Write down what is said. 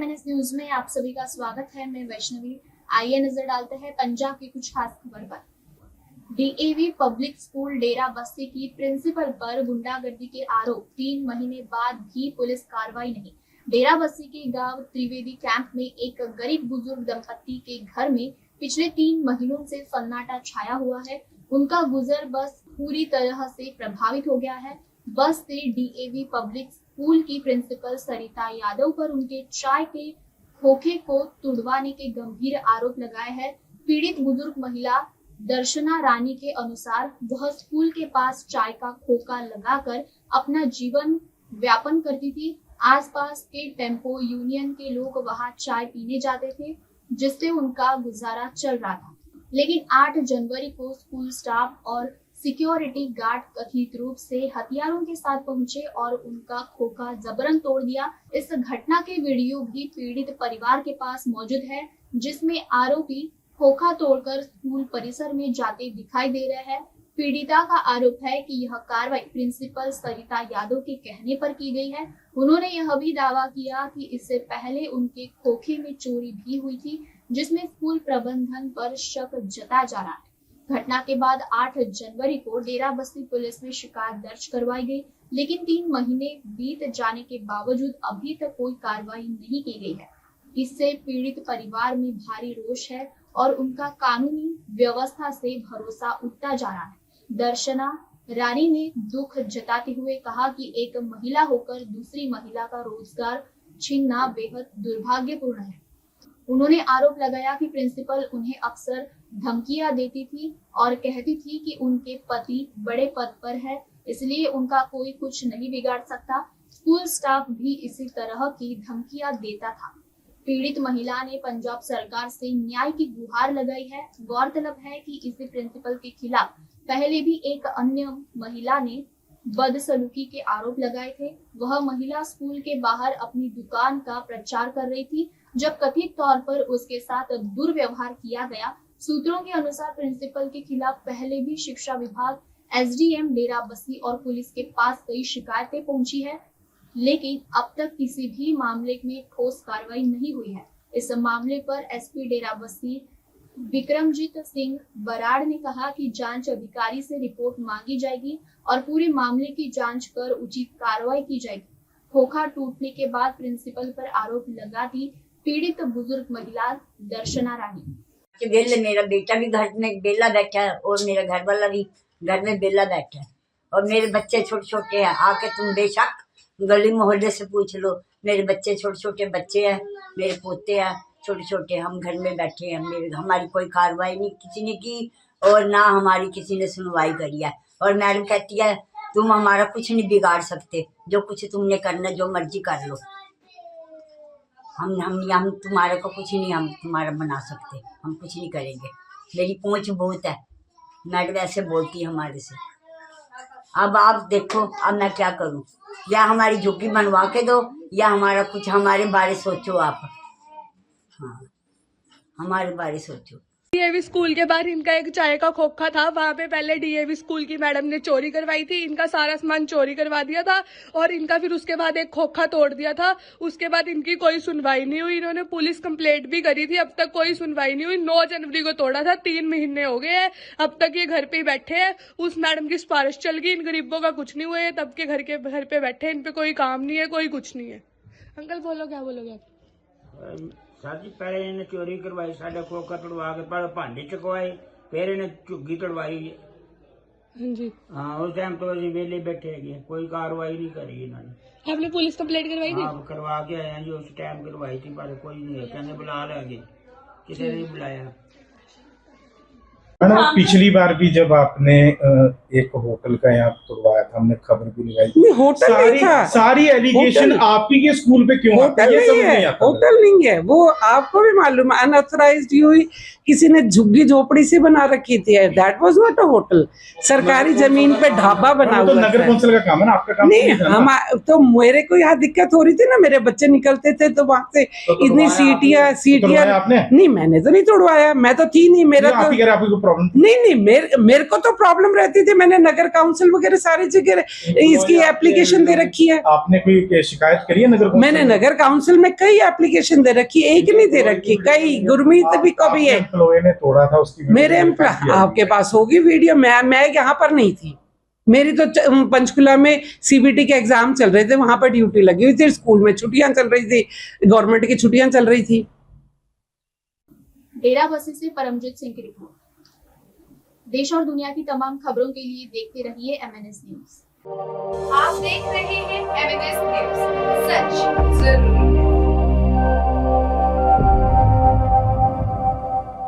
MNS news में आप सभी का स्वागत है। मैं वैष्णवी। आइए नजर डालते हैं पंजाब की कुछ खास खबर पर। DAV पब्लिक स्कूल डेरा बस्सी की प्रिंसिपल पर गुंडागर्दी के आरोप 3 महीने बाद भी पुलिस कार्रवाई नहीं। डेरा बस्सी के गांव त्रिवेदी कैंप में एक गरीब बुजुर्ग दंपत्ति के घर में पिछले 3 महीनों से सन्नाटा छाया हुआ है। उनका गुजर बस पूरी तरह से प्रभावित हो गया है। बस से DAV पब्लिक स्कूल की प्रिंसिपल सरिता यादव पर उनके चाय के खोखे को तुड़वाने के गंभीर आरोप लगाए हैं। पीड़ित बुजुर्ग महिला दर्शना रानी के अनुसार वह स्कूल के पास चाय का खोखा लगाकर अपना जीवन व्यापन करती थी। आसपास के टेम्पो यूनियन के लोग वहां चाय पीने जाते थे, जिससे उनका गुजारा चल रहा था। लेकिन 8 जनवरी को स्कूल स्टाफ और सिक्योरिटी गार्ड कथित रूप से हथियारों के साथ पहुंचे और उनका खोखा जबरन तोड़ दिया। इस घटना के वीडियो भी पीड़ित परिवार के पास मौजूद है, जिसमें आरोपी खोखा तोड़कर स्कूल परिसर में जाते दिखाई दे रहे हैं। पीड़िता का आरोप है कि यह कार्रवाई प्रिंसिपल सरिता यादव के कहने पर की गई है। उन्होंने यह भी दावा किया कि इससे पहले उनके खोखे में चोरी भी हुई थी, जिसमें स्कूल प्रबंधन पर शक जताया जा रहा है। घटना के बाद 8 जनवरी को डेरा बस्सी पुलिस में शिकायत दर्ज करवाई गई, लेकिन 3 महीने बीत जाने के बावजूद अभी तक कोई कार्रवाई नहीं की गई है। इससे पीड़ित परिवार में भारी रोष है और उनका कानूनी व्यवस्था से भरोसा उठता जा रहा है। दर्शना रानी ने दुख जताते हुए कहा कि एक महिला होकर दूसरी महिला का रोजगार छीनना बेहद दुर्भाग्यपूर्ण है। उन्होंने आरोप लगाया कि प्रिंसिपल उन्हें अक्सर धमकियां देती थी और कहती थी कि उनके पति बड़े पद पर है, इसलिए उनका कोई कुछ नहीं बिगाड़ सकता। स्कूल स्टाफ भी इसी तरह की धमकियां देता था। पीड़ित महिला ने पंजाब सरकार से न्याय की गुहार लगाई है। गौरतलब है कि इसी प्रिंसिपल के खिलाफ पहले भी एक अन्य महिला ने बदसलूकी के आरोप लगाए थे। वह महिला स्कूल के बाहर अपनी दुकान का प्रचार कर रही थी, जब कथित तौर पर उसके साथ दुर्व्यवहार किया गया। सूत्रों के अनुसार प्रिंसिपल के खिलाफ पहले भी शिक्षा विभाग, SDM डेरा बस्सी और पुलिस के पास कई शिकायतें पहुंची है, लेकिन अब तक किसी भी मामले में ठोस कार्रवाई नहीं हुई है। इस मामले पर SP डेरा बस्सी विक्रमजीत सिंह बराड़ ने कहा कि जांच अधिकारी से रिपोर्ट मांगी जाएगी और पूरे मामले की जांच कर उचित कार्रवाई की जाएगी। खोखा टूटने के बाद प्रिंसिपल पर आरोप लगा दी पीड़ित बुजुर्ग महिला दर्शना रानी। मेरा बेटा भी घर में बेला बैठा है और मेरा घर वाला भी घर में बेला बैठा है और मेरे बच्चे छोटे छोटे हैं। आके तुम बेशक गली मोहल्ले से पूछ लो, मेरे बच्चे छोटे छोटे बच्चे हैं, मेरे पोते हैं छोटे छोटे। हम घर में बैठे हैं, हमारी कोई कार्रवाई नहीं किसी ने की और ना हमारी किसी ने सुनवाई करी है। और मैडम कहती है तुम हमारा कुछ नहीं बिगाड़ सकते, जो कुछ तुमने करना जो मर्जी कर लो, हम तुम्हारे को कुछ नहीं हम तुम्हारा बना सकते, हम कुछ नहीं करेंगे। मेरी पहुंच बहुत है। मैडम ऐसे बोलती है हमारे से। अब आप देखो अब मैं क्या करूं, या हमारी झुग्गी बनवा के दो या हमारा कुछ हमारे बारे सोचो आप। हाँ, हमारे बारे सोचो। DAV स्कूल के बाहर इनका एक चाय का खोखा था, वहाँ पे पहले DAV स्कूल की मैडम ने चोरी करवाई थी। इनका सारा सामान चोरी करवा दिया था और इनका फिर उसके बाद एक खोखा तोड़ दिया था। उसके बाद इनकी कोई सुनवाई नहीं हुई। इन्होंने पुलिस कंप्लेंट भी करी थी, अब तक कोई सुनवाई नहीं हुई। 9 जनवरी को तोड़ा था, 3 महीने हो गए हैं, अब तक ये घर पे ही बैठे हैं। उस मैडम की सिफारिश चल गई, इन गरीबों का कुछ नहीं हुआ है, तब के घर पे बैठे, इन पे कोई काम नहीं है, कोई कुछ नहीं है। अंकल बोलो, क्या बोलोगे आप? साजी पहले इन्हें चोरी करवाई, साढ़े खोखा तोड़वा के पहले भांडे चकवाए, फिर इन्हें झुग्गी तोड़वाई। जी हाँ, उस टाइम तो अभी वेले बैठे है, कोई कार्रवाई नहीं करी इन्होंने। आपने पुलिस कंप्लेंट करवाई थी? हाँ, करवा के आए हैं जी, उस टाइम करवाई थी पर कोई नहीं है, कहने बुला लेंगे, किसी ने नहीं बुलाया। पिछली बार भी जब आपने एक होटल का यहाँ तोड़वाया था, हमने खबर भी लगाई। होटल नहीं था, सारी एलिगेशन आप ही के स्कूल पे क्यों? होटल नहीं है, होटल नहीं है वो, आपको भी मालूम है। अनऑथराइज्ड हुई, किसी ने झुग्गी झोपड़ी से बना रखी थी। That was not a hotel. सरकारी जमीन पे ढाबा बना हुआ था। नगर कौंसिल का काम है ना, आपका काम नहीं। हम तो मेरे को यहाँ दिक्कत हो रही थी ना, मेरे बच्चे निकलते थे तो वहां से इतनी सीटियां आपने? नहीं, मैंने तो नहीं तोड़वाया, मैं तो थी नहीं। मेरा तो प्रॉब्लम? नहीं, मेरे को तो प्रॉब्लम रहती थी। मैंने नगर काउंसिल वगैरह सारी जगह इसकी एप्लीकेशन दे रखी है। आपने कोई शिकायत करी है नगर काउंसिल? मैंने नगर काउंसिल में कई एप्लीकेशन दे रखी, एक नहीं दे रखी, कई। गुरमीत भी कभी है, एम्प्लॉय ने तोड़ा था उसकी मेरे आपके पास होगी वीडियो। मैं यहाँ पर नहीं थी, मेरी तो पंचकुला में सीबीटी के एग्जाम चल रहे थे, वहां पर ड्यूटी लगी हुई थी, स्कूल में छुट्टियां चल रही थी, गवर्नमेंट की छुट्टियां चल रही थी। डेरा बस्सी से परमजीत सिंह की रिपोर्ट। देश और दुनिया की तमाम खबरों के लिए देखते रहिए MNS न्यूज। आप देख रहे हैं MNS न्यूज, सच जरूरी है।